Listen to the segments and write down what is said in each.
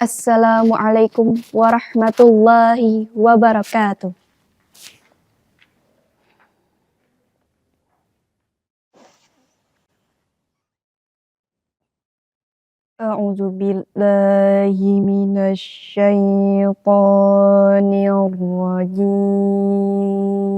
Assalamualaikum warahmatullahi wabarakatuh. A'udzu billahi minasy syaithanir rajim.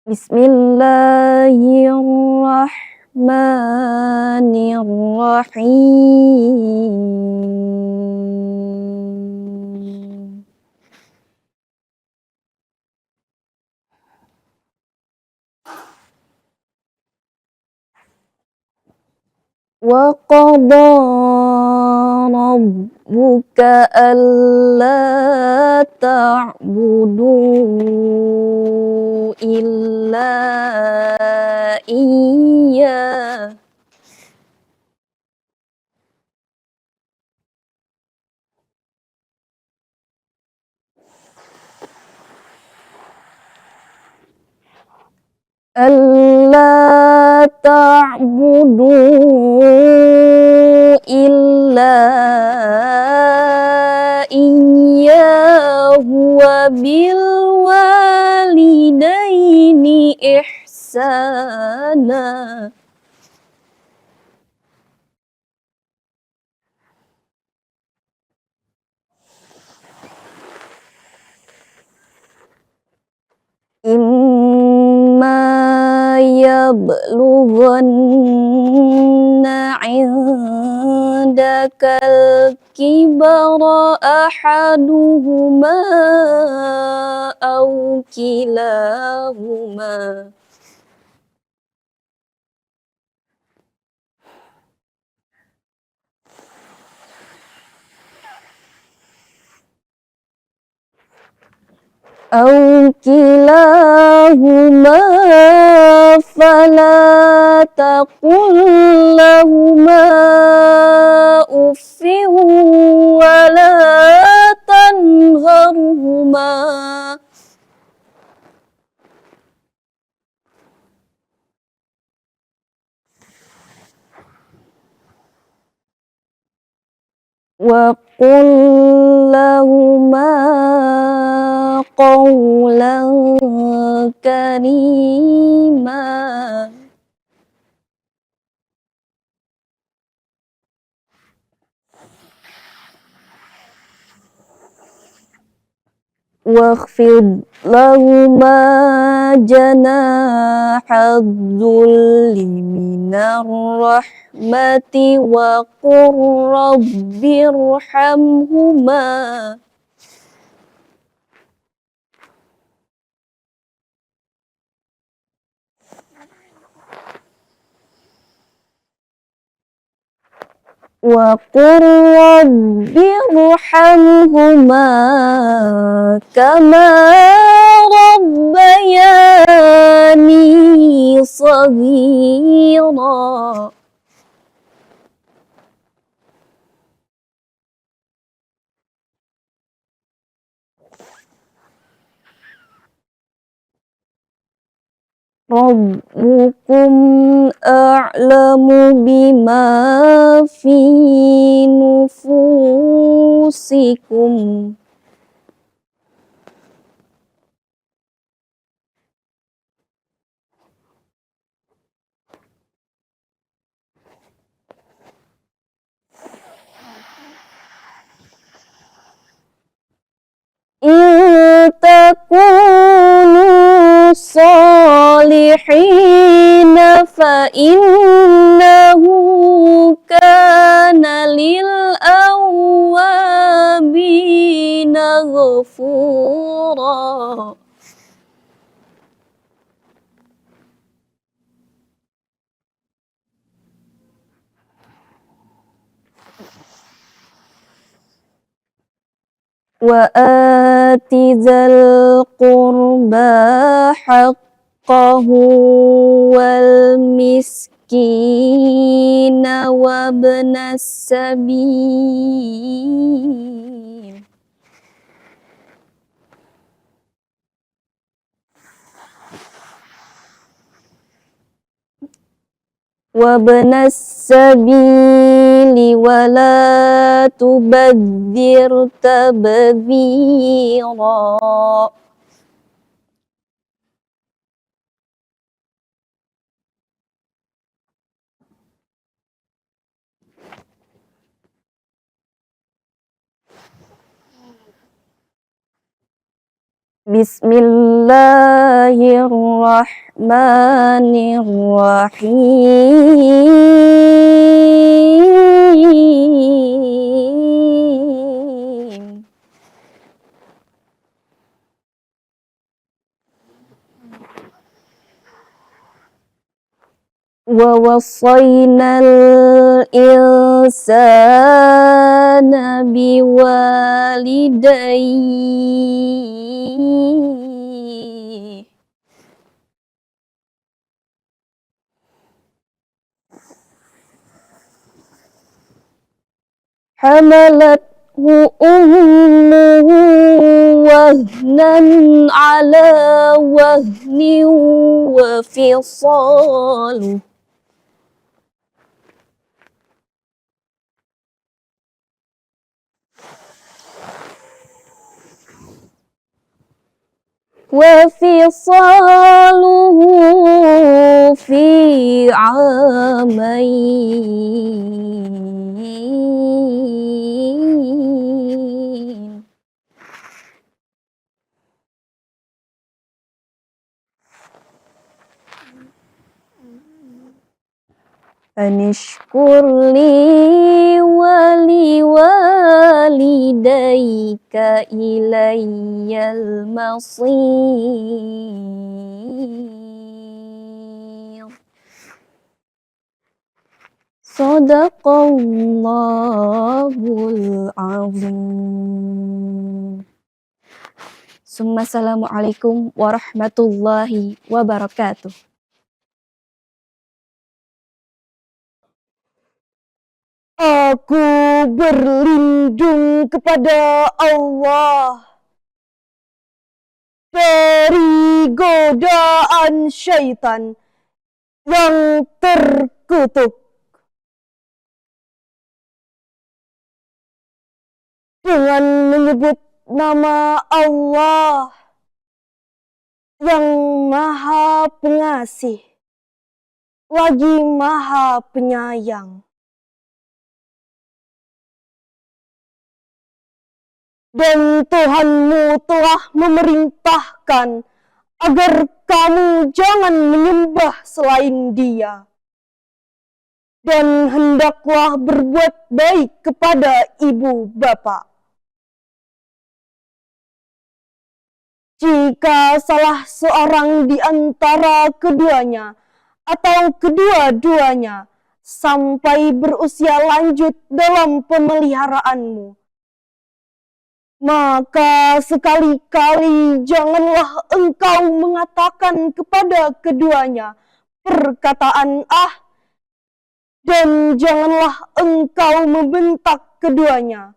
Bismillahirrahmanirrahim. Wa qada rabbuka alla ta'budu illa iyyah alla ta'budu illa iyyahu wa bil walidaini ihsana. Imma yablughanna 'indakal kibara ahaduhuma aw kilahuma fala taqul lahuma uffin wa la tanharhuma wa qul lahuma qawlan karima. Wakhfid lahuma janaha dzulli minar rahmati wa qur rabbirhamhuma kama rabbayani shaghira. Rabbukum a'lamu bima fi nufusikum. In takunu salihina fa innahu kana lil awwabina ghafura. Wa ati dzal qurba haqqahu wal miskina wa ibnas sabil. wabnas sabili wala tubadzir tabdzira. Bismillahirrahmanirrahim. Wa wasainal insana biwalidayhi hamalathu ummuhu wahnan ala wahnin wa fisaluhu fi amain. Anishkur li wali walidayka ilayyal masir. Sadaqallahul azim. Assalamualaikum warahmatullahi wabarakatuh. Aku berlindung kepada Allah dari godaan syaitan yang terkutuk. Dengan menyebut nama Allah yang Maha Pengasih lagi Maha Penyayang. Dan Tuhanmu telah memerintahkan agar kamu jangan menyembah selain Dia. Dan hendaklah berbuat baik kepada ibu bapa. Jika salah seorang di antara keduanya atau kedua-duanya sampai berusia lanjut dalam pemeliharaanmu, maka sekali-kali janganlah engkau mengatakan kepada keduanya perkataan dan janganlah engkau membentak keduanya,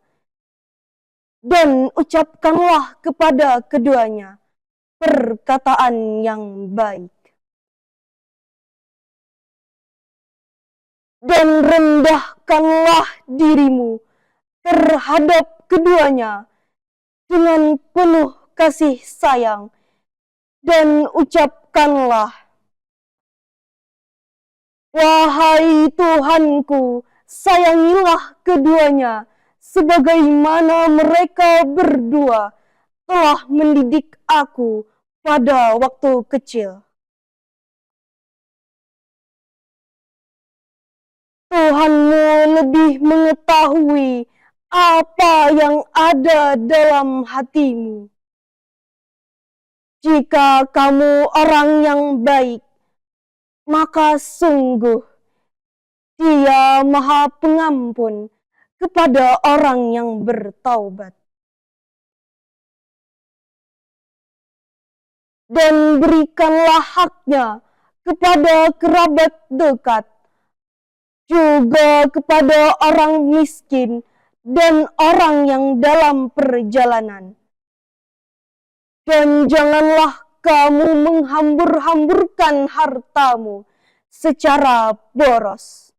dan ucapkanlah kepada keduanya perkataan yang baik. Dan rendahkanlah dirimu terhadap keduanya dengan penuh kasih sayang, dan ucapkanlah, wahai Tuhanku, sayangilah keduanya sebagaimana mereka berdua telah mendidik aku pada waktu kecil. Tuhanmu lebih mengetahui apa yang ada dalam hatimu. Jika kamu orang yang baik, maka sungguh Dia Maha Pengampun kepada orang yang bertaubat. Dan berikanlah haknya kepada kerabat dekat, juga kepada orang miskin dan orang yang dalam perjalanan. Dan janganlah kamu menghambur-hamburkan hartamu secara boros.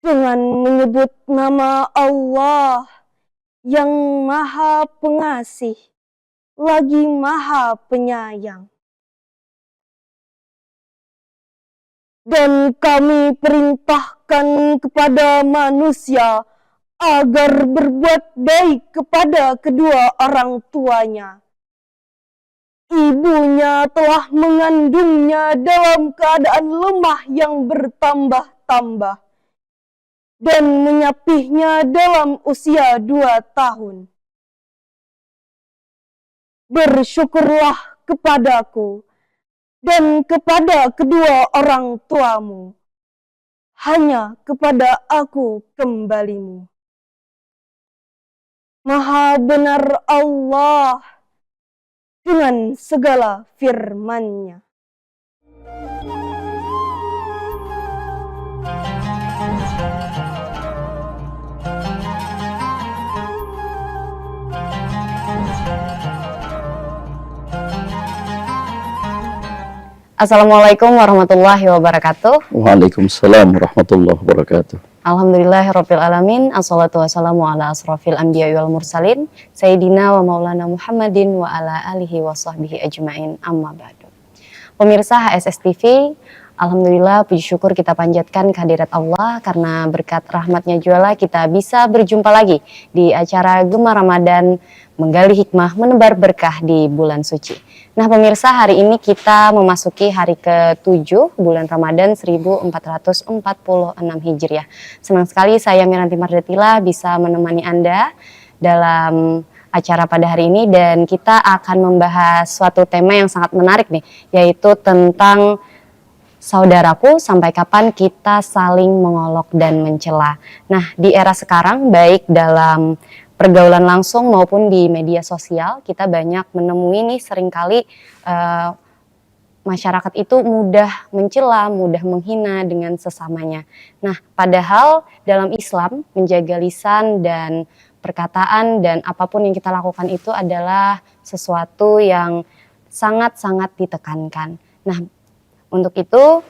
Dengan menyebut nama Allah yang Maha Pengasih, lagi Maha Penyayang. Dan kami perintahkan kepada manusia agar berbuat baik kepada kedua orang tuanya. Ibunya telah mengandungnya dalam keadaan lemah yang bertambah-tambah dan menyapihnya dalam usia 2 tahun. Bersyukurlah kepadaku dan kepada kedua orang tuamu. Hanya kepada aku kembalimu. Maha benar Allah dengan segala firman-Nya. Assalamualaikum warahmatullahi wabarakatuh. Waalaikumsalam warahmatullahi wabarakatuh. Alhamdulillahirabbil alamin. Assalatu wassalamu ala asrofil anbiya wal mursalin sayyidina wa maulana Muhammadin wa ala alihi wa sahbihi ajmain, amma ba'du. Pemirsa HSS TV, alhamdulillah puji syukur kita panjatkan kehadirat Allah karena berkat rahmatnya jualah kita bisa berjumpa lagi di acara Gema Ramadan, menggali hikmah, menebar berkah di bulan suci. Nah pemirsa, hari ini kita memasuki hari ke-7 bulan Ramadan 1446 Hijriah. Senang sekali saya Miranti Mardatila bisa menemani Anda dalam acara pada hari ini, dan kita akan membahas suatu tema yang sangat menarik nih, yaitu tentang saudaraku, sampai kapan kita saling mengolok dan mencela. Nah di era sekarang, baik dalam pergaulan langsung maupun di media sosial, kita banyak menemui nih seringkali masyarakat itu mudah mencela, mudah menghina dengan sesamanya. Nah, padahal dalam Islam menjaga lisan dan perkataan dan apapun yang kita lakukan itu adalah sesuatu yang sangat-sangat ditekankan. Nah, untuk itu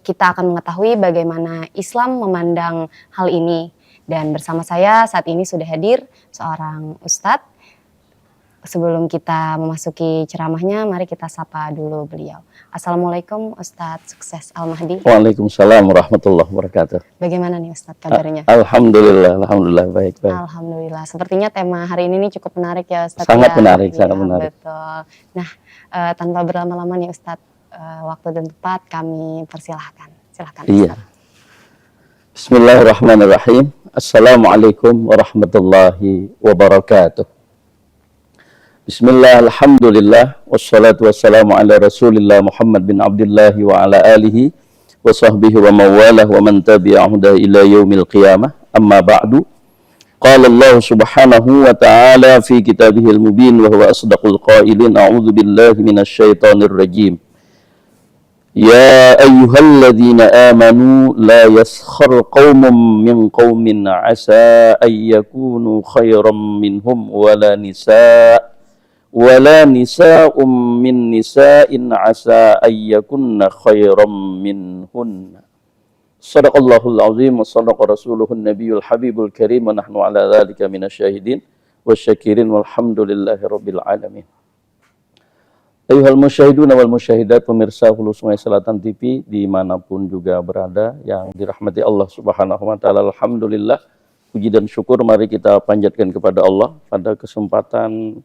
kita akan mengetahui bagaimana Islam memandang hal ini. Dan bersama saya saat ini sudah hadir seorang ustadz. Sebelum kita memasuki ceramahnya, mari kita sapa dulu beliau. Assalamualaikum Ustadz Sukses Al-Mahdi. Waalaikumsalam warahmatullahi wabarakatuh. Bagaimana nih Ustadz kabarnya? Alhamdulillah baik. Alhamdulillah. Sepertinya tema hari ini nih cukup menarik ya Ustadz. Sangat ya? menarik, Ya, sangat menarik. Betul. Nah, tanpa berlama-lama nih Ustadz, waktu dan tempat kami persilahkan. Silahkan Ustadz. Iya. Bismillahirrahmanirrahim. Assalamualaikum warahmatullahi wabarakatuh. Bismillah, alhamdulillah, wassalatu wassalamu ala rasulillah Muhammad bin Abdullah wa ala alihi wa sahbihi wa mawalah wa man tabi'ahudah ila yaumil qiyamah, amma ba'du. Qala Allah subhanahu wa ta'ala fi kitabihil mubin wa huwa asdaqul qailin, a'udzu billahi minasyaitonir rajim. Ya ayyuhalladzina amanu la yaskhar qaumun min qaumin asa ay yakunu khairan minhum wala nisa'um min nisa'in asa ay yakunna khairan minhunna. Shadaqallahul azim wa shadaqa rasuluhun nabiyul habibul karim wa nahnu ala dzalika minasyahidin wasyakirin walhamdulillahi rabbil alamin. Ayuhal musyahidun wal musyahidat, pemirsa Hulu Sungai Selatan TV dimanapun juga berada yang dirahmati Allah subhanahu wa ta'ala. Alhamdulillah, puji dan syukur mari kita panjatkan kepada Allah. Pada kesempatan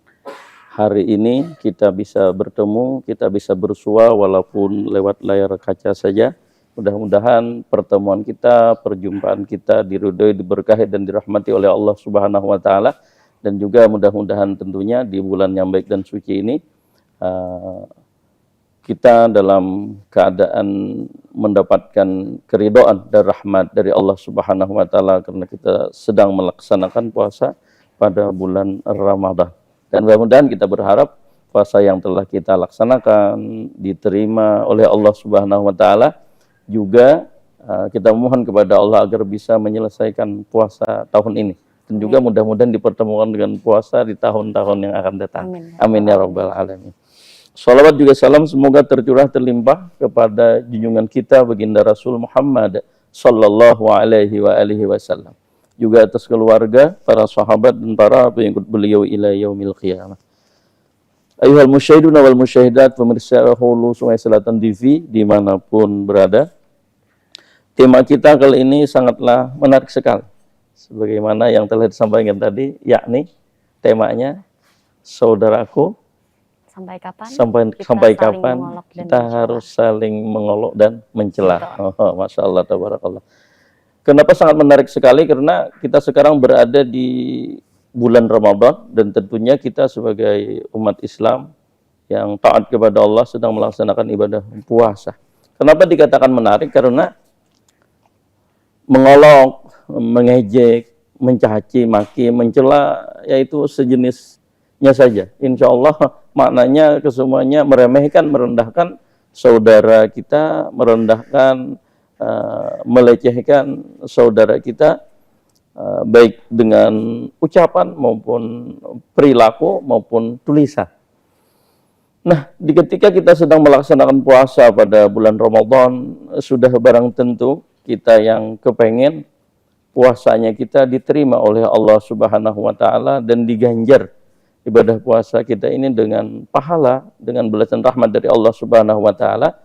hari ini kita bisa bertemu, kita bisa bersua walaupun lewat layar kaca saja. Mudah-mudahan pertemuan kita, perjumpaan kita diridhoi, diberkahi dan dirahmati oleh Allah subhanahu wa ta'ala. Dan juga mudah-mudahan tentunya di bulan yang baik dan suci ini kita dalam keadaan mendapatkan keridhaan dan rahmat dari Allah Subhanahu wa taala karena kita sedang melaksanakan puasa pada bulan Ramadan. Dan mudah-mudahan kita berharap puasa yang telah kita laksanakan diterima oleh Allah Subhanahu wa taala. Juga kita memohon kepada Allah agar bisa menyelesaikan puasa tahun ini. Dan juga mudah-mudahan dipertemukan dengan puasa di tahun-tahun yang akan datang. Amin ya rabbal alamin. Salawat juga salam semoga tercurah terlimpah kepada junjungan kita baginda Rasul Muhammad sallallahu alaihi wasallam. Juga atas keluarga, para sahabat dan para pengikut beliau ila yaumil qiyamah. Ayuhal musyahidun wal musyahidat, pemirsa Hulu Sungai Selatan TV dimanapun berada. Tema kita kali ini sangatlah menarik sekali. Sebagaimana yang telah disampaikan tadi, yakni temanya saudaraku, sampai kapan kita harus saling mengolok dan mencela. Oh, Masya Allah, tabarakallah. Kenapa sangat menarik sekali? Karena kita sekarang berada di bulan Ramadan dan tentunya kita sebagai umat Islam yang taat kepada Allah sedang melaksanakan ibadah puasa. Kenapa dikatakan menarik? Karena mengolok, mengejek, mencaci, maki, mencela, yaitu sejenisnya saja. Insya Allah maknanya kesemuanya meremehkan, merendahkan saudara kita, merendahkan, melecehkan saudara kita, baik dengan ucapan maupun perilaku maupun tulisan. Nah, ketika kita sedang melaksanakan puasa pada bulan Ramadan, sudah barang tentu kita yang kepengen puasanya kita diterima oleh Allah Subhanahu wa Ta'ala dan diganjar ibadah puasa kita ini dengan pahala, dengan balasan rahmat dari Allah Subhanahu wa Ta'ala.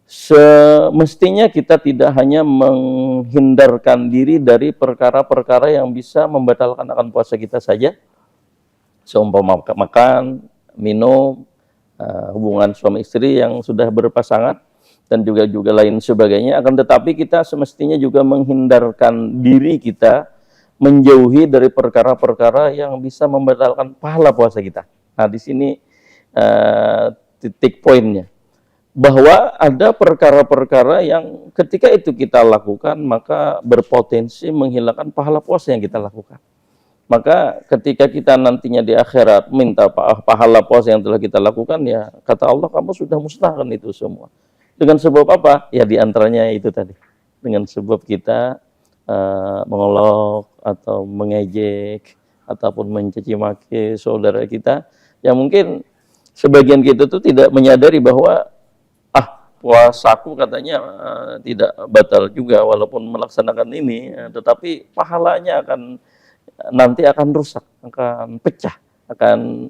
Semestinya kita tidak hanya menghindarkan diri dari perkara-perkara yang bisa membatalkan akan puasa kita saja, seumpama makan, minum, hubungan suami istri yang sudah berpasangan, dan juga lain sebagainya. Akan tetapi kita semestinya juga menghindarkan diri kita, menjauhi dari perkara-perkara yang bisa membatalkan pahala puasa kita. Nah, di sini titik poinnya. Bahwa ada perkara-perkara yang ketika itu kita lakukan, maka berpotensi menghilangkan pahala puasa yang kita lakukan. Maka ketika kita nantinya di akhirat minta pahala puasa yang telah kita lakukan, ya kata Allah, kamu sudah musnahkan itu semua. Dengan sebab apa? Ya diantaranya itu tadi. Dengan sebab kita mengolok atau mengejek ataupun mencaci maki saudara kita, yang mungkin sebagian kita tuh tidak menyadari bahwa puasaku katanya tidak batal juga walaupun melaksanakan ini, tetapi pahalanya nanti akan rusak, akan pecah,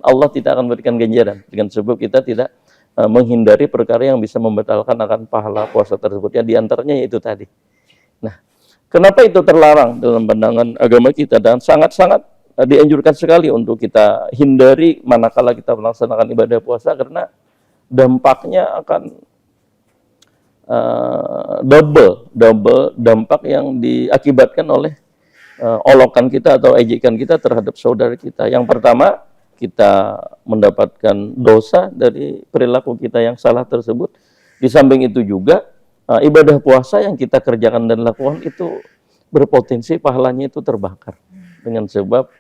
Allah tidak akan berikan ganjaran dengan sebab kita tidak menghindari perkara yang bisa membatalkan akan pahala puasa tersebut. Ya diantaranya itu tadi. Nah, kenapa itu terlarang dalam pandangan agama kita dan sangat-sangat dianjurkan sekali untuk kita hindari manakala kita melaksanakan ibadah puasa, karena dampaknya akan double dampak yang diakibatkan oleh olokan kita atau ejekan kita terhadap saudara kita. Yang pertama, kita mendapatkan dosa dari perilaku kita yang salah tersebut. Di samping itu juga ibadah puasa yang kita kerjakan dan lakukan itu berpotensi pahalanya itu terbakar dengan sebab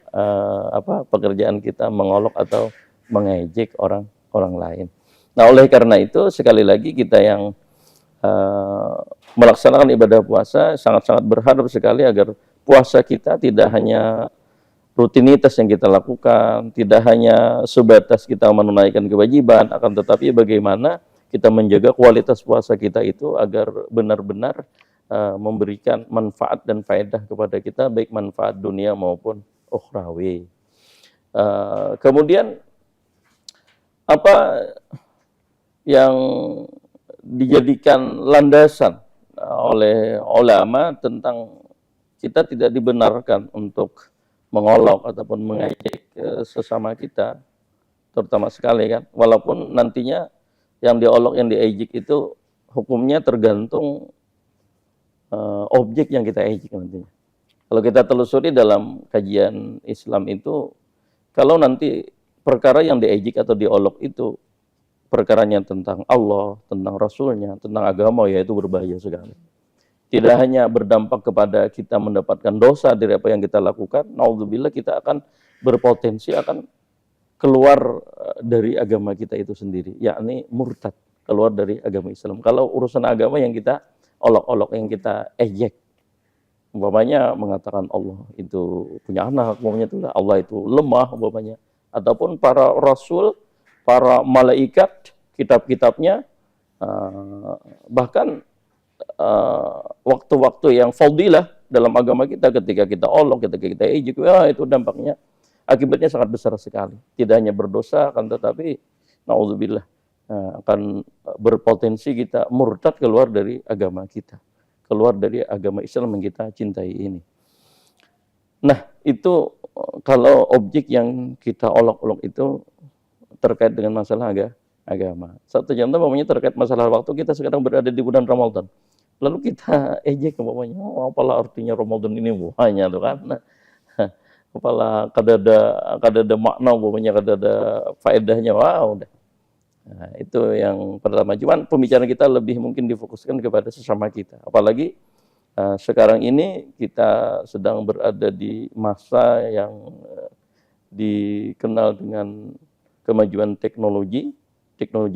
pekerjaan kita mengolok atau mengejek orang lain. Nah, oleh karena itu sekali lagi kita yang melaksanakan ibadah puasa sangat-sangat berharap sekali agar puasa kita tidak hanya rutinitas yang kita lakukan, tidak hanya sebatas kita menunaikan kewajiban, akan tetapi bagaimana kita menjaga kualitas puasa kita itu agar benar-benar memberikan manfaat dan faedah kepada kita, baik manfaat dunia maupun ukhrawi. Kemudian apa yang dijadikan landasan oleh ulama tentang kita tidak dibenarkan untuk mengolok ataupun mengejek sesama kita, terutama sekali kan, walaupun nantinya yang diolok, yang diejek itu hukumnya tergantung objek yang kita ejek nantinya. Kalau kita telusuri dalam kajian Islam itu, kalau nanti perkara yang diejek atau diolok itu perkaranya tentang Allah, tentang Rasulnya, tentang agama, yaitu berbahaya sekali. Tidak hanya berdampak kepada kita mendapatkan dosa dari apa yang kita lakukan, naudzubillah, kita akan berpotensi akan keluar dari agama kita itu sendiri, yakni murtad, keluar dari agama Islam. Kalau urusan agama yang kita olok-olok, yang kita ejek, umpamanya mengatakan Allah itu punya anak, umpamanya itu Allah itu lemah, umpamanya, ataupun para rasul para malaikat, kitab-kitabnya, bahkan waktu-waktu yang fadilah dalam agama kita, ketika kita olok, ketika kita ejek, itu dampaknya, akibatnya sangat besar sekali. Tidak hanya berdosa, akan tetapi naudzubillah, akan berpotensi kita murtad keluar dari agama kita, keluar dari agama Islam yang kita cintai ini. Nah, itu kalau objek yang kita olok-olok itu terkait dengan masalah agama. Satu contoh umpamanya terkait masalah waktu, kita sekarang berada di bulan Ramadan. Lalu kita ejek umpamanya, apalah artinya Ramadan ini buahnya tuh kan. Nah, apalah kadada makna umpamanya, kadada faedahnya, udah. Nah, itu yang pertama. Cuman pembicaraan kita lebih mungkin difokuskan kepada sesama kita. Apalagi sekarang ini kita sedang berada di masa yang dikenal dengan kemajuan teknologi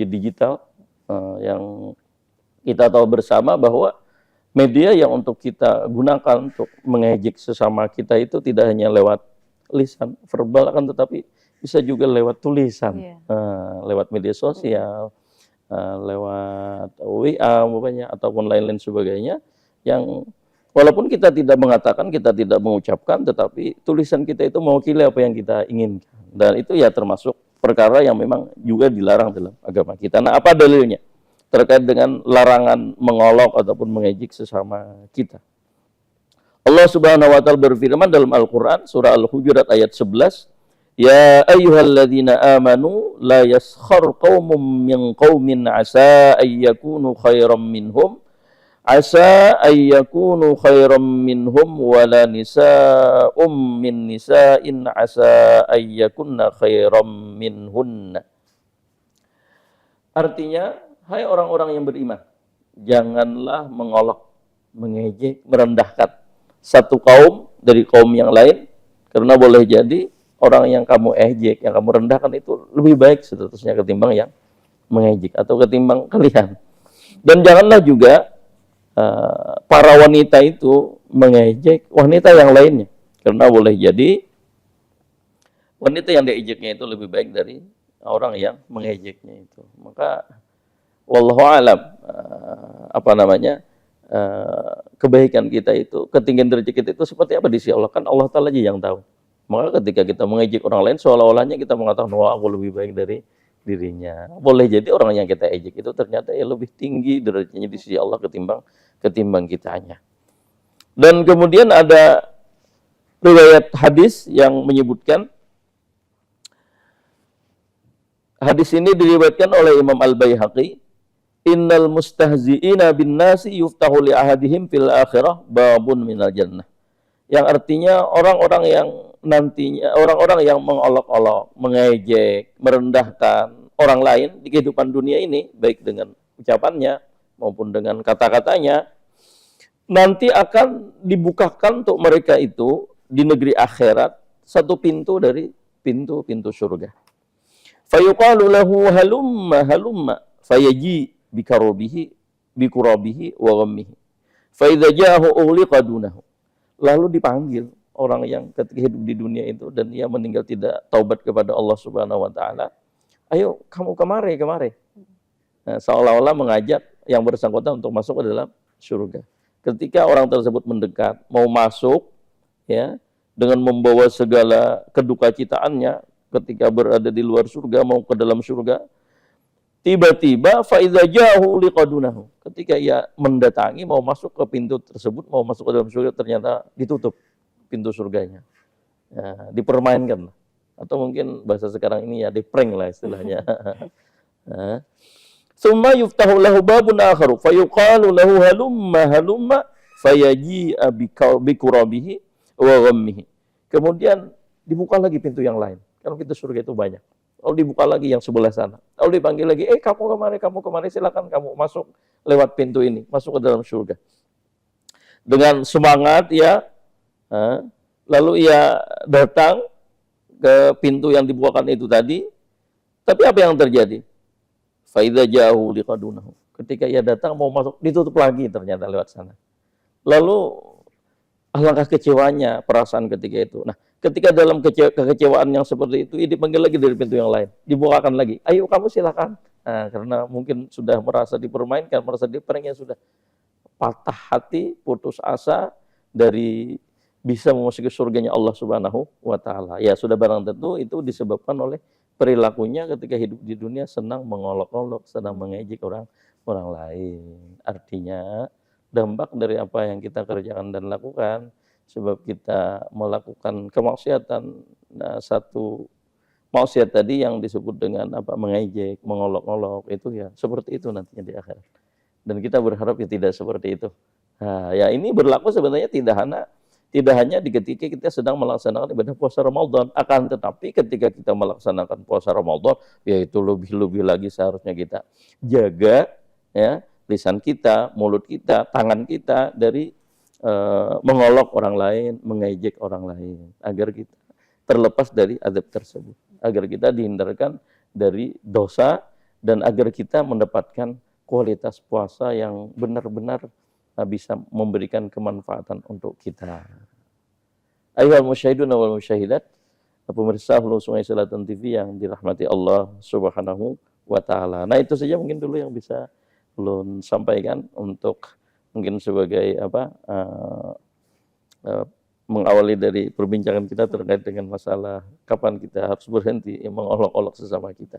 digital, yang kita tahu bersama bahwa media yang untuk kita gunakan untuk mengejek sesama kita itu tidak hanya lewat lisan verbal, akan tetapi bisa juga lewat tulisan, lewat media sosial, lewat WA ataupun lain-lain sebagainya, yang walaupun kita tidak mengatakan, kita tidak mengucapkan, tetapi tulisan kita itu mewakili apa yang kita inginkan. Dan itu ya termasuk perkara yang memang juga dilarang dalam agama kita. Nah, apa dalilnya terkait dengan larangan mengolok ataupun mengejek sesama kita? Allah Subhanahu wa taala berfirman dalam Al-Qur'an surah Al-Hujurat ayat 11, "Ya ayyuhalladzina amanu la yaskhar qaumun min qaumin asa ayyakunu khairam minhum asa ayyakunu khairam minhum wala nisa'um min nisa'in asa ayyakunna khairam minhunna." Artinya, hai orang-orang yang beriman, janganlah mengolok, mengejek, merendahkan satu kaum dari kaum yang lain, karena boleh jadi orang yang kamu ejek, yang kamu rendahkan itu lebih baik statusnya ketimbang yang mengejek atau ketimbang kalian. Dan janganlah juga para wanita itu mengejek wanita yang lainnya, karena boleh jadi wanita yang diejeknya itu lebih baik dari orang yang mengejeknya itu. Maka wallahu alam, kebaikan kita itu, ketinggian derajat kita itu seperti apa di sisi Allah, kan Allah Ta'ala aja yang tahu. Maka ketika kita mengejek orang lain, seolah-olahnya kita mengatakan, wah aku lebih baik dari dirinya. Boleh jadi orang yang kita ejek itu ternyata ya lebih tinggi derajatnya di sisi Allah ketimbang kitanya. Dan kemudian ada riwayat hadis yang menyebutkan, hadis ini diriwayatkan oleh Imam Al-Baihaqi, "Innal mustahzi'ina bin nasi yuftahu li ahadihim fil akhirah babun minal jannah." Yang artinya orang-orang yang nantinya, orang-orang yang mengolok-olok, mengejek, merendahkan orang lain di kehidupan dunia ini, baik dengan ucapannya maupun dengan kata-katanya, nanti akan dibukakan untuk mereka itu di negeri akhirat satu pintu dari pintu-pintu surga. Fayuqalu lahu halumma halumma fayaji bikurabihi wa ghammihi. Fa idza ja'ahu ughliqa dunahu. Lalu dipanggil orang yang ketika hidup di dunia itu dan dia meninggal tidak taubat kepada Allah Subhanahu wa taala. Ayo kamu kemari. Nah, seolah-olah mengajak yang bersangkutan untuk masuk ke dalam surga. Ketika orang tersebut mendekat, mau masuk ya, dengan membawa segala kedukacitaannya ketika berada di luar surga mau ke dalam surga, tiba-tiba fa idza ja'ahu liqadunahu. Ketika ia mendatangi mau masuk ke pintu tersebut, mau masuk ke dalam surga, ternyata ditutup pintu surganya. Ya, dipermainkan. Atau mungkin bahasa sekarang ini ya diprank lah istilahnya. Summa yuftahu lahu babun akharu fayuqalu lahu halumma fayaji'a bikurabihi wa ghammihi. Kemudian dibuka lagi pintu yang lain. Karena pintu surga itu banyak. Lalu dibuka lagi yang sebelah sana. Lalu dipanggil lagi, kamu kemari, silakan kamu masuk lewat pintu ini, masuk ke dalam surga. Dengan semangat ya, lalu ia datang ke pintu yang dibukakan itu tadi. Tapi apa yang terjadi? Faidza ja'ahu liqadunahu. Ketika ia datang mau masuk, ditutup lagi ternyata lewat sana. Lalu alangkah kecewanya perasaan ketika itu. Nah, ketika dalam kekecewaan yang seperti itu, dipanggil lagi dari pintu yang lain, dibukakan lagi, ayo kamu silakan. Nah, karena mungkin sudah merasa dipermainkan, merasa diprank, ya sudah patah hati, putus asa dari bisa memasuki surganya Allah Subhanahu wa taala. Ya sudah barang tentu itu disebabkan oleh perilakunya ketika hidup di dunia senang mengolok-olok, senang mengejek orang lain. Artinya dampak dari apa yang kita kerjakan dan lakukan, sebab kita melakukan kemaksiatan. Nah, satu maksiat tadi yang disebut dengan apa, mengejek, mengolok-olok, itu ya seperti itu nantinya di akhirat. Dan kita berharap ya tidak seperti itu. Nah, ya ini berlaku sebenarnya tidak hanya di ketika kita sedang melaksanakan ibadah puasa Ramadan, akan tetapi ketika kita melaksanakan puasa Ramadan, yaitu lebih-lebih lagi seharusnya kita jaga ya lisan kita, mulut kita, tangan kita dari mengolok orang lain, mengejek orang lain, agar kita terlepas dari adab tersebut, agar kita dihindarkan dari dosa, dan agar kita mendapatkan kualitas puasa yang benar-benar bisa memberikan kemanfaatan untuk kita. Ayyuhal musyahidun wal musyahidat, pemirsa Hulu Sungai Selatan TV yang dirahmati Allah Subhanahu wa taala. Nah, itu saja mungkin dulu yang bisa ulun sampaikan untuk mungkin sebagai mengawali dari perbincangan kita terkait dengan masalah kapan kita harus berhenti mengolok-olok sesama kita.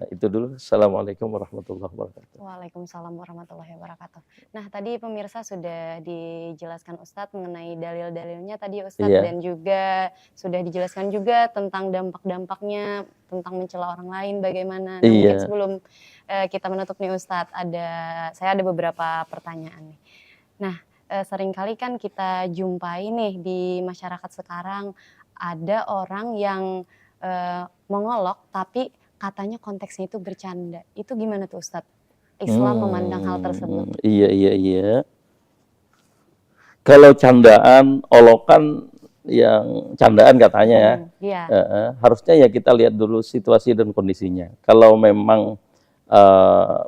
Itu dulu. Assalamualaikum warahmatullahi wabarakatuh. Waalaikumsalam warahmatullahi wabarakatuh. Nah, tadi pemirsa sudah dijelaskan Ustadz mengenai dalil-dalilnya tadi Ustadz, dan juga sudah dijelaskan juga tentang dampak-dampaknya, tentang mencela orang lain bagaimana. Nah, mungkin sebelum kita menutup nih Ustadz, saya ada beberapa pertanyaan nih. Nah, seringkali kan kita jumpai nih di masyarakat sekarang ada orang yang mengolok tapi katanya konteksnya itu bercanda. Itu gimana tuh Ustadz? Islam memandang hal tersebut. Iya. Kalau candaan, olokan yang candaan katanya harusnya ya kita lihat dulu situasi dan kondisinya. Kalau memang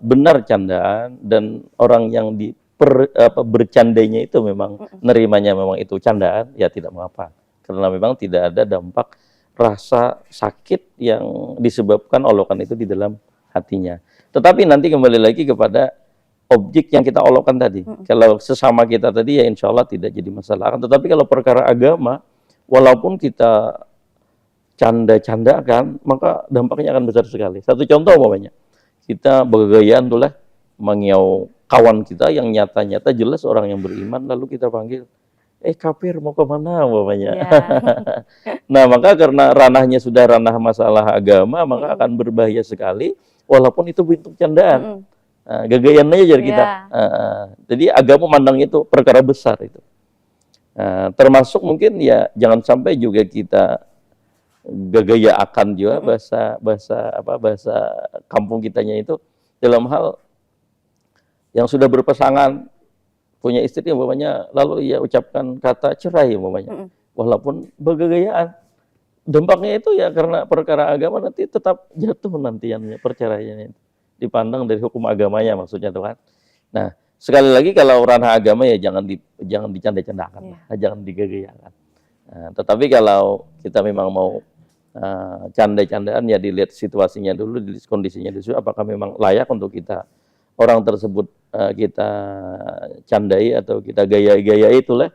benar candaan dan orang yang bercandainya itu memang nerimanya memang itu candaan, ya tidak mengapa. Karena memang tidak ada dampak rasa sakit yang disebabkan olokan itu di dalam hatinya. Tetapi nanti kembali lagi kepada objek yang kita olokkan tadi. Kalau sesama kita tadi ya insya Allah tidak jadi masalah. Tetapi kalau perkara agama, walaupun kita canda-candakan, maka dampaknya akan besar sekali. Satu contoh umpamanya, kita bergayaan tuh lah mengiau kawan kita yang nyata-nyata jelas orang yang beriman, lalu kita panggil, kafir mau kemana umpamanya. Nah, maka karena ranahnya sudah ranah masalah agama, maka akan berbahaya sekali, walaupun itu bentuk candaan. Gagayan aja jadi kita. Jadi agama mandang itu perkara besar itu. Termasuk mungkin ya jangan sampai juga kita gagaya akan juga bahasa kampung kitanya itu dalam hal yang sudah berpasangan, punya istri umpamanya, lalu ia ucapkan kata cerai umpamanya, walaupun bergegayaan, dampaknya itu ya karena perkara agama nanti tetap jatuh nantiannya perceraiannya, dipandang dari hukum agamanya maksudnya Tuhan. Nah, sekali lagi kalau ranah agama ya jangan dicanda-candakan, jangan digagayakan. Tetapi kalau kita memang mau canda-candaan ya dilihat situasinya dulu, dilihat kondisinya dulu, apakah memang layak untuk kita orang tersebut kita candai atau kita gaya-gaya itulah.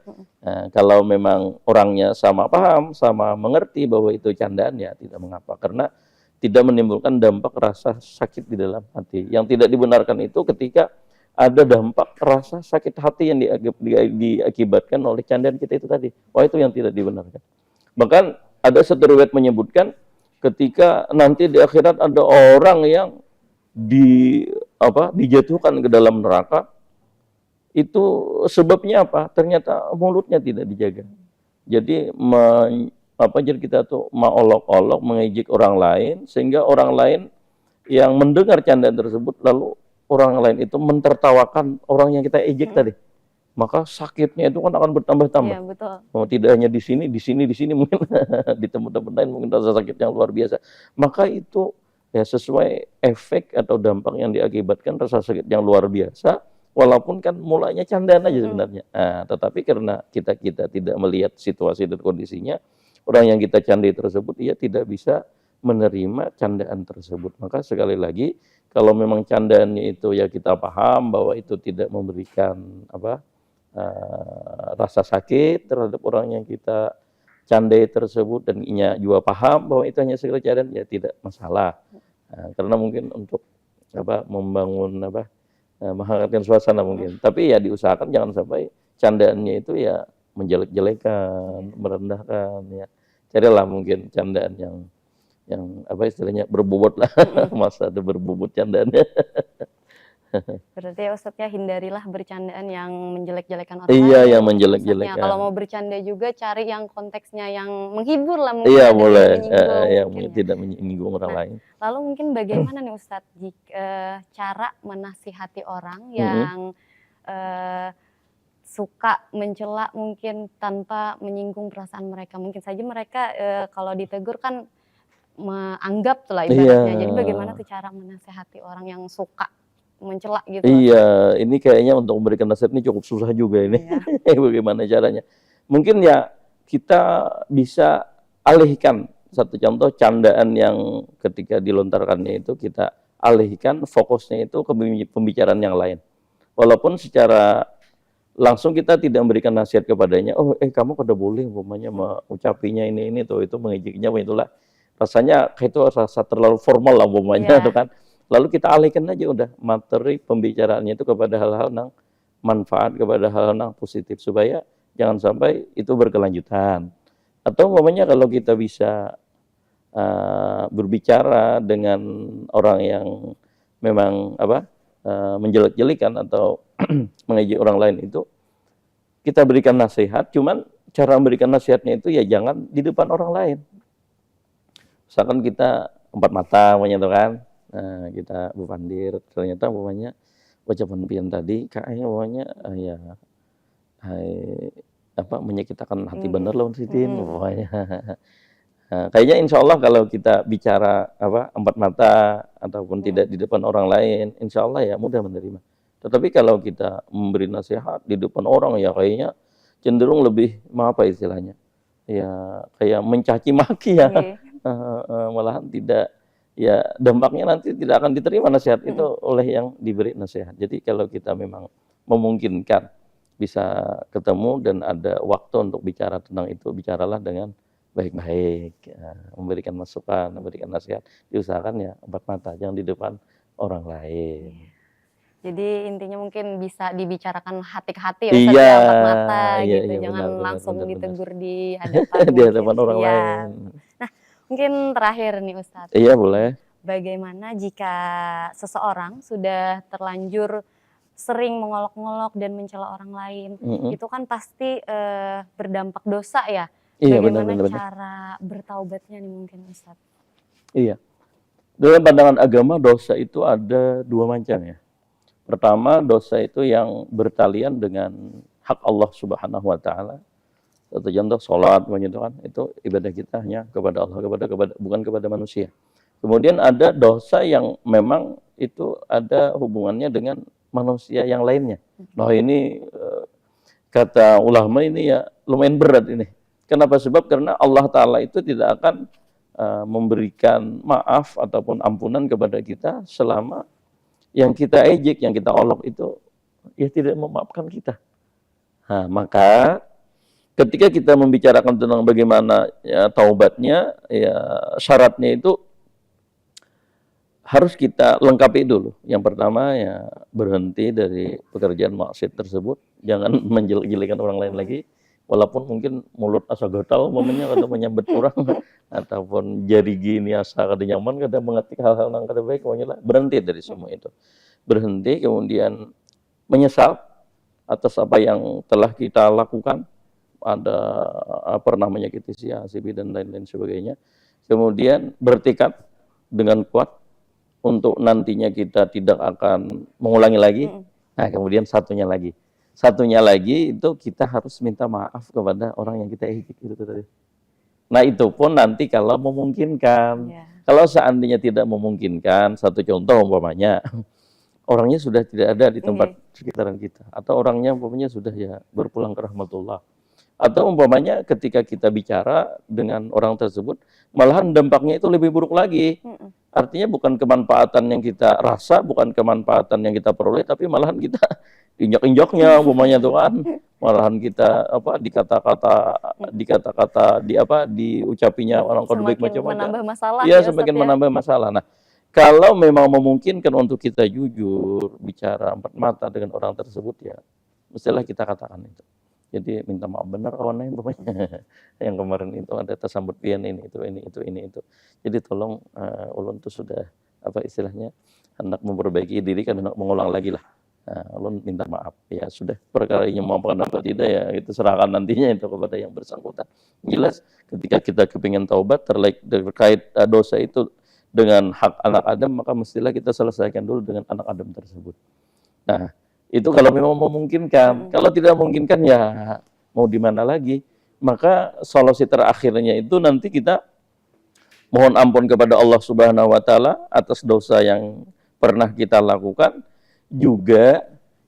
Kalau memang orangnya sama paham, sama mengerti bahwa itu candaan, ya tidak mengapa, karena tidak menimbulkan dampak rasa sakit di dalam hati. Yang tidak dibenarkan itu ketika ada dampak rasa sakit hati yang diakibatkan oleh candaan kita itu tadi. Wah, itu yang tidak dibenarkan. Bahkan ada satu riwayat menyebutkan ketika nanti di akhirat ada orang yang dijatuhkan ke dalam neraka, itu sebabnya apa? Ternyata mulutnya tidak dijaga. Jadi jadi kita tuh mengolok-olok, mengejek orang lain, sehingga orang lain yang mendengar candaan tersebut, lalu orang lain itu mentertawakan orang yang kita ejek tadi. Maka sakitnya itu kan akan bertambah-tambah. Iya, betul. Tidak hanya di sini mungkin di tempat-tempat lain mungkin rasa sakit yang luar biasa. Maka itu ya sesuai efek atau dampak yang diakibatkan rasa sakit yang luar biasa, walaupun kan mulanya candaan aja sebenarnya. Tetapi karena kita tidak melihat situasi dan kondisinya, orang yang kita candai tersebut ia tidak bisa menerima candaan tersebut. Maka sekali lagi, kalau memang candaannya itu ya kita paham bahwa itu tidak memberikan rasa sakit terhadap orang yang kita candai tersebut, dan ia juga paham bahwa itu hanya sekedar candaan, ya tidak masalah. Karena mungkin untuk membangun menghangatkan suasana mungkin. Tapi ya diusahakan jangan sampai candaannya itu ya menjelek-jelekan, merendahkan ya. Carilah mungkin candaan yang istilahnya berbobot lah. Masa ada berbobot candaannya. Berarti ya Ustadz ya, hindarilah bercandaan yang menjelek-jelekan orang Iya, lain. yang menjelek-jelekan. Kalau mau bercanda juga cari yang konteksnya yang menghibur lah mungkin. Iya, boleh. Tidak menyinggung orang lain. Lalu mungkin bagaimana nih Ustadz cara menasihati orang yang suka mencela mungkin tanpa menyinggung perasaan mereka. Mungkin saja mereka kalau ditegur kan menganggap lah ibaratnya. Jadi bagaimana tuh cara menasihati orang yang suka mencela gitu? Iya, ini kayaknya untuk memberikan nasihat ini cukup susah juga ini. Iya. Bagaimana caranya? Mungkin ya kita bisa alihkan, satu contoh candaan yang ketika dilontarkannya itu kita alihkan fokusnya itu ke pembicaraan yang lain. Walaupun secara langsung kita tidak memberikan nasihat kepadanya, kamu kada boleh umpamanya mengucapinya ini tuh, itu mengejeknya, itulah. Rasanya kayak itu rasa terlalu formal lah umpamanya tuh kan. Lalu kita alihkan aja udah materi pembicaraannya itu kepada hal-hal yang manfaat, kepada hal-hal yang positif, supaya jangan sampai itu berkelanjutan. Atau umpamanya kalau kita bisa berbicara dengan orang yang memang menjelek-jelekan atau mengejek orang lain, itu kita berikan nasihat, cuman cara memberikan nasihatnya itu ya jangan di depan orang lain. Misalkan kita empat mata tuh kan, kita bupandir, ternyata umpamanya ucapan pian tadi kayaknya umpamanya menyakitkan hati bener lawan sitin umpamanya. Kayaknya insya Allah kalau kita bicara empat mata ataupun tidak di depan orang lain, insya Allah ya mudah menerima. Tetapi kalau kita memberi nasihat di depan orang ya kayaknya cenderung lebih istilahnya ya kayak mencaci maki ya. Malahan tidak, ya dampaknya nanti tidak akan diterima nasihat itu oleh yang diberi nasihat. Jadi kalau kita memang memungkinkan bisa ketemu dan ada waktu untuk bicara tentang itu, bicaralah dengan baik-baik, memberikan masukan, memberikan nasihat, diusahakan ya empat mata, jangan di depan orang lain. Jadi intinya mungkin bisa dibicarakan hati ke hati ya Ustaz, empat mata gitu, jangan langsung ditegur di hadapan di hadapan orang lain. Nah, mungkin terakhir nih Ustaz. Iya, boleh. Bagaimana jika seseorang sudah terlanjur sering mengolok-ngolok dan mencela orang lain, itu kan pasti berdampak dosa ya. Iya, bagaimana benar. cara bertaubatnya nih mungkin Ustaz? Iya. Dalam pandangan agama dosa itu ada dua macam ya. Pertama, dosa itu yang bertalian dengan hak Allah Subhanahu wa taala. Satu contoh salat itu ibadah kita hanya kepada Allah, bukan kepada manusia. Kemudian ada dosa yang memang itu ada hubungannya dengan manusia yang lainnya. Nah, ini kata ulama ini ya lumayan berat ini. Kenapa? Sebab karena Allah taala itu tidak akan memberikan maaf ataupun ampunan kepada kita selama yang kita ejek, yang kita olok itu ya tidak memaafkan kita. Nah, maka ketika kita membicarakan tentang bagaimana ya taubatnya, ya syaratnya itu harus kita lengkapi dulu. Yang pertama ya berhenti dari pekerjaan maksiat tersebut, jangan menjelek-jelekan orang lain lagi. Walaupun mungkin mulut asa gatal momennya kada menyambut orang ataupun jari gini asa kada nyaman, kada mengetik hal-hal yang kada baik, pokoknya lah berhenti dari semua itu. Berhenti, kemudian menyesal atas apa yang telah kita lakukan, ada pernah menyakiti si A, si B dan lain-lain sebagainya. Kemudian bertekad dengan kuat untuk nantinya kita tidak akan mengulangi lagi. Nah, kemudian satunya lagi itu kita harus minta maaf kepada orang yang kita ejek itu tadi. Nah, itu pun nanti kalau memungkinkan. Kalau seandainya tidak memungkinkan, satu contoh umpamanya orangnya sudah tidak ada di tempat sekitaran kita, atau orangnya umpamanya sudah ya berpulang ke rahmatullah, Atau umpamanya ketika kita bicara dengan orang tersebut, malahan dampaknya itu lebih buruk lagi. Artinya bukan kemanfaatan yang kita rasa, bukan kemanfaatan yang kita peroleh, tapi malahan kita injak-injaknya umpamanya tuh kan. Malahan kita diucapinya orang kode baik Semakin macam-macam. menambah masalah Iya, ya semakin Ustadz ya. menambah masalah. Nah, kalau memang memungkinkan untuk kita jujur bicara empat mata dengan orang tersebut, ya mestilah kita katakan itu. Jadi minta maaf benar kawannya umpamanya. Yang kemarin itu ada tersambut pian ini itu. Jadi tolong ulun tuh sudah apa istilahnya hendak memperbaiki diri kan hendak mengulang lagi lah. Ulun minta maaf, ya sudah, perkara ini mau apa tidak ya itu serahkan nantinya itu kepada yang bersangkutan. Jelas ketika kita kepingin taubat terkait dosa itu dengan hak anak Adam, maka mestilah kita selesaikan dulu dengan anak Adam tersebut. Nah, itu kalau memang memungkinkan. Kalau tidak memungkinkan ya mau di mana lagi. Maka solusi terakhirnya itu nanti kita mohon ampun kepada Allah Subhanahu wa taala atas dosa yang pernah kita lakukan. Juga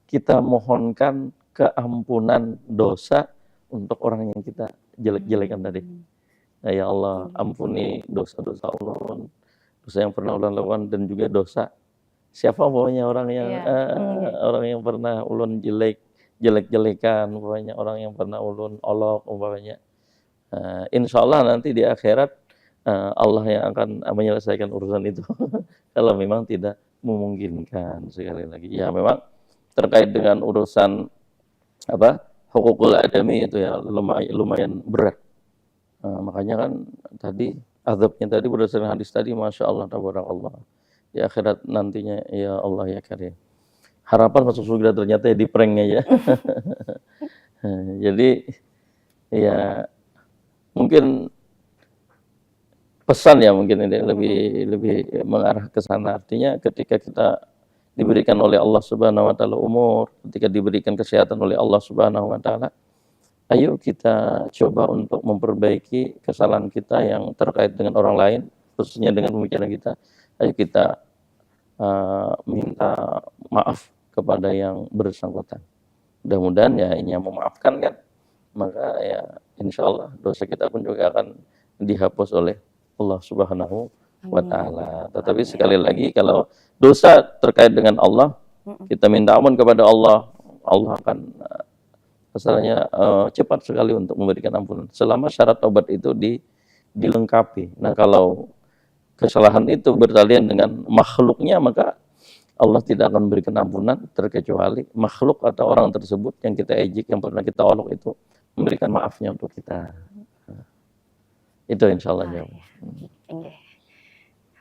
kita mohonkan keampunan dosa untuk orang yang kita jelek-jelekan tadi. Nah, ya Allah, ampuni dosa-dosa ulun, dosa yang pernah ulun lakukan dan juga dosa siapa pokoknya orang yang pernah ulun jelek-jelekan, pokoknya orang yang pernah ulun olok umpamanya. Insya Allah nanti di akhirat Allah yang akan menyelesaikan urusan itu. Kalau memang tidak memungkinkan, sekali lagi ya memang terkait dengan urusan hukukul adami itu ya lumayan berat. Makanya kan tadi azabnya tadi berdasarkan hadis tadi, masya Allah tabarakallah, di akhirat nantinya ya Allah ya karim, harapan masuk surga ternyata ya di pranknya ya. Jadi ya mungkin pesan ya mungkin ini lebih mengarah ke sana. Artinya ketika kita diberikan oleh Allah Subhanahu wa taala umur, ketika diberikan kesehatan oleh Allah Subhanahu wa taala, ayo kita coba untuk memperbaiki kesalahan kita yang terkait dengan orang lain, khususnya dengan pembicaraan kita. Ayo kita minta maaf kepada yang bersangkutan. Mudah-mudahan ya ini yang memaafkan kan, maka ya insya Allah dosa kita pun juga akan dihapus oleh Allah Subhanahu wa taala. Tetapi sekali lagi kalau dosa terkait dengan Allah, kita minta ampun kepada Allah, Allah akan asalnya cepat sekali untuk memberikan ampunan selama syarat taubat itu dilengkapi. Nah, kalau kesalahan itu bertalian dengan makhluknya, maka Allah tidak akan memberikan ampunan terkecuali makhluk atau orang tersebut yang kita ejek, yang pernah kita olok itu memberikan maafnya untuk kita. Itu insya Allah jawab.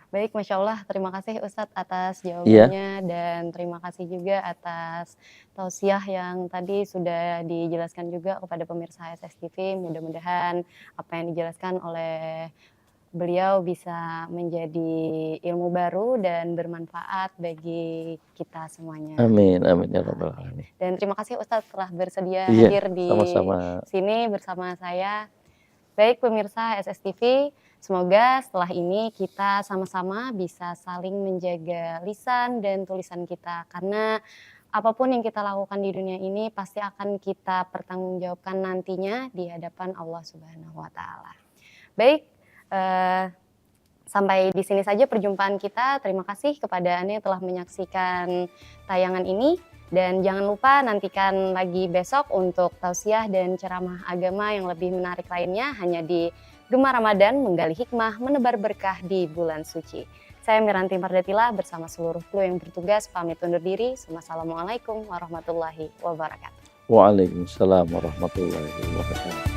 Baik, Masya Allah, terima kasih Ustadz atas jawabannya, dan terima kasih juga atas tausiah yang tadi sudah dijelaskan juga kepada pemirsa HSS TV. Mudah-mudahan apa yang dijelaskan oleh beliau bisa menjadi ilmu baru dan bermanfaat bagi kita semuanya. Amin, amin ya rabbal alamin. Dan terima kasih Ustadz telah bersedia hadir di sini bersama saya. Baik pemirsa HSS TV, semoga setelah ini kita sama-sama bisa saling menjaga lisan dan tulisan kita, karena apapun yang kita lakukan di dunia ini pasti akan kita pertanggungjawabkan nantinya di hadapan Allah Subhanahu wa taala. Baik, sampai di sini saja perjumpaan kita. Terima kasih kepada Anda yang telah menyaksikan tayangan ini. Dan jangan lupa nantikan lagi besok untuk tausiah dan ceramah agama yang lebih menarik lainnya hanya di Gemar Ramadan, menggali hikmah, menebar berkah di bulan suci. Saya Miranti Mardatila bersama seluruh kru yang bertugas pamit undur diri. Wassalamualaikum warahmatullahi wabarakatuh. Waalaikumsalam warahmatullahi wabarakatuh.